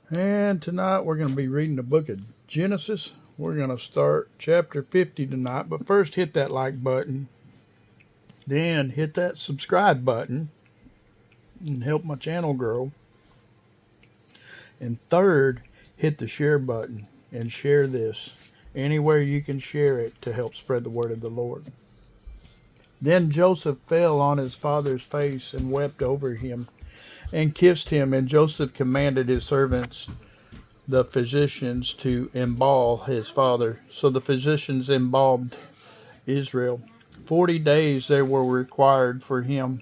And tonight we're going to be reading the book of Genesis. We're going to start chapter 50 tonight, but first hit that like button, then hit that subscribe button and help my channel grow. And third, hit the share button and share this anywhere you can share it to help spread the word of the Lord. Then Joseph fell on his father's face and wept over him and kissed him, and Joseph commanded his servants the physicians to embalm his father. So the physicians embalmed Israel. 40 days they were required for him,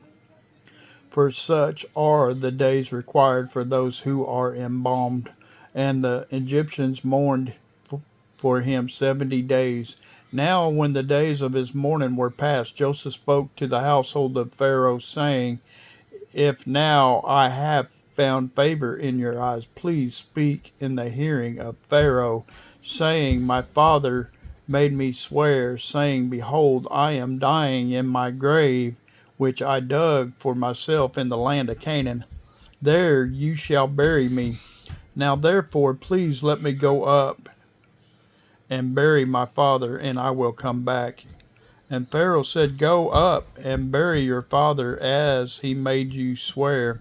for such are the days required for those who are embalmed. And the Egyptians mourned for him 70 days. Now, when the days of his mourning were past, Joseph spoke to the household of Pharaoh, saying, If now I have found favor in your eyes, please speak in the hearing of Pharaoh, saying, My father made me swear, saying, Behold, I am dying in my grave, which I dug for myself in the land of Canaan. There you shall bury me. Now therefore, please let me go up and bury my father, and I will come back. And Pharaoh said, Go up and bury your father as he made you swear.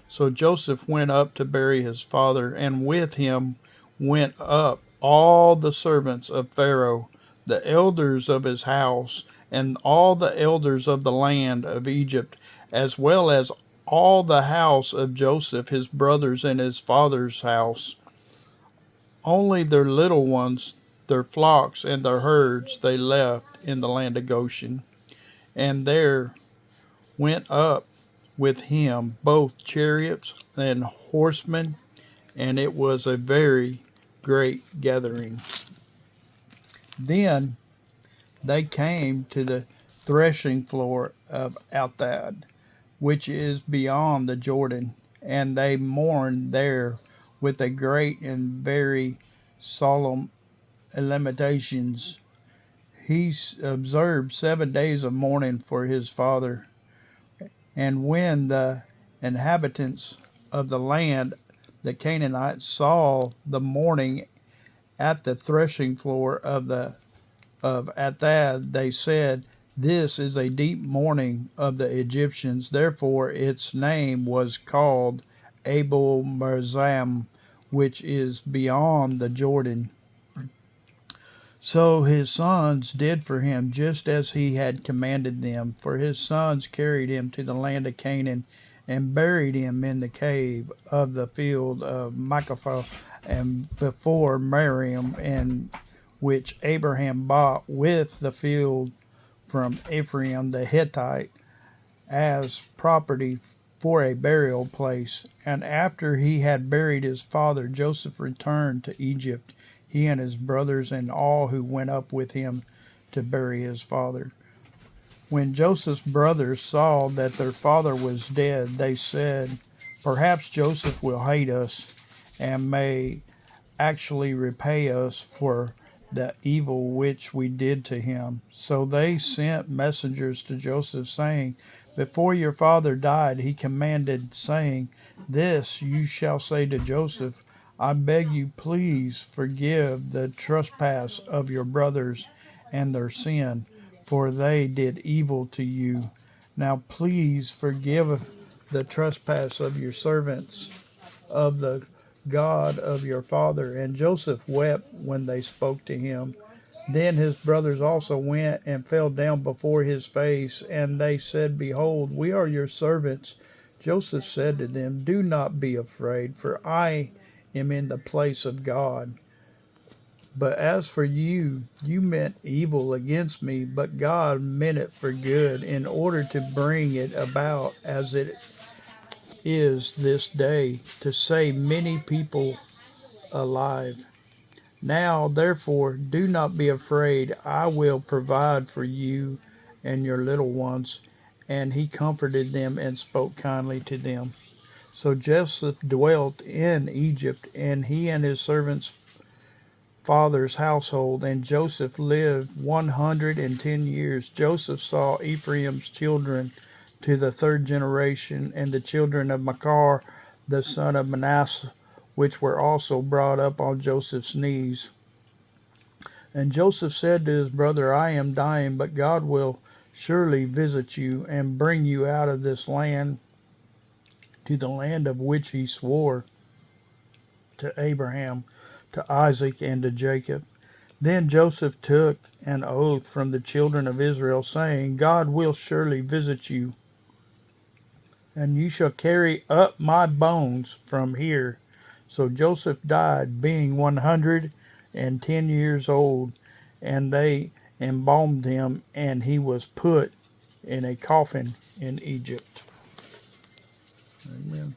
So Joseph went up to bury his father, and with him went up all the servants of Pharaoh, the elders of his house, and all the elders of the land of Egypt, as well as all the house of Joseph, his brothers, and his father's house. Only their little ones, their flocks, and their herds they left in the land of Goshen. And there went up with him both chariots and horsemen, and it was a very great gathering. Then they came to the threshing floor of Atad, which is beyond the Jordan, and they mourned there with a great and very solemn lamentations. He observed 7 days of mourning for his father. And when the inhabitants of the land, the Canaanites, saw the mourning at the threshing floor of Atad, they said, This is a deep mourning of the Egyptians. Therefore its name was called Abel Merzam, which is beyond the Jordan. So his sons did for him just as he had commanded them. For his sons carried him to the land of Canaan and buried him in the cave of the field of Machpelah and before Mariam, and which Abraham bought with the field from Ephraim the Hittite as property for a burial place. And after he had buried his father, Joseph returned to Egypt, he and his brothers and all who went up with him to bury his father. When Joseph's brothers saw that their father was dead, they said, Perhaps Joseph will hate us and may actually repay us for the evil which we did to him. So they sent messengers to Joseph, saying, Before your father died, he commanded, saying, This you shall say to Joseph, I beg you, please forgive the trespass of your brothers and their sin, for they did evil to you. Now please forgive the trespass of your servants, of the God of your father. And Joseph wept when they spoke to him. Then his brothers also went and fell down before his face, and they said, Behold, we are your servants. Joseph said to them, Do not be afraid, for I am in the place of God. But as for you, you meant evil against me, but God meant it for good, in order to bring it about as it is this day, to save many people alive. Now, therefore, do not be afraid. I will provide for you and your little ones. And he comforted them and spoke kindly to them. So Joseph dwelt in Egypt, and he and his servants' father's household, and Joseph lived 110 years. Joseph saw Ephraim's children to the third generation, and the children of Machir, the son of Manasseh, which were also brought up on Joseph's knees. And Joseph said to his brother, I am dying, but God will surely visit you and bring you out of this land to the land of which he swore to Abraham, to Isaac, and to Jacob. Then Joseph took an oath from the children of Israel, saying, God will surely visit you, and you shall carry up my bones from here. So Joseph died, being 110 years old, and they embalmed him, and he was put in a coffin in Egypt. Amen.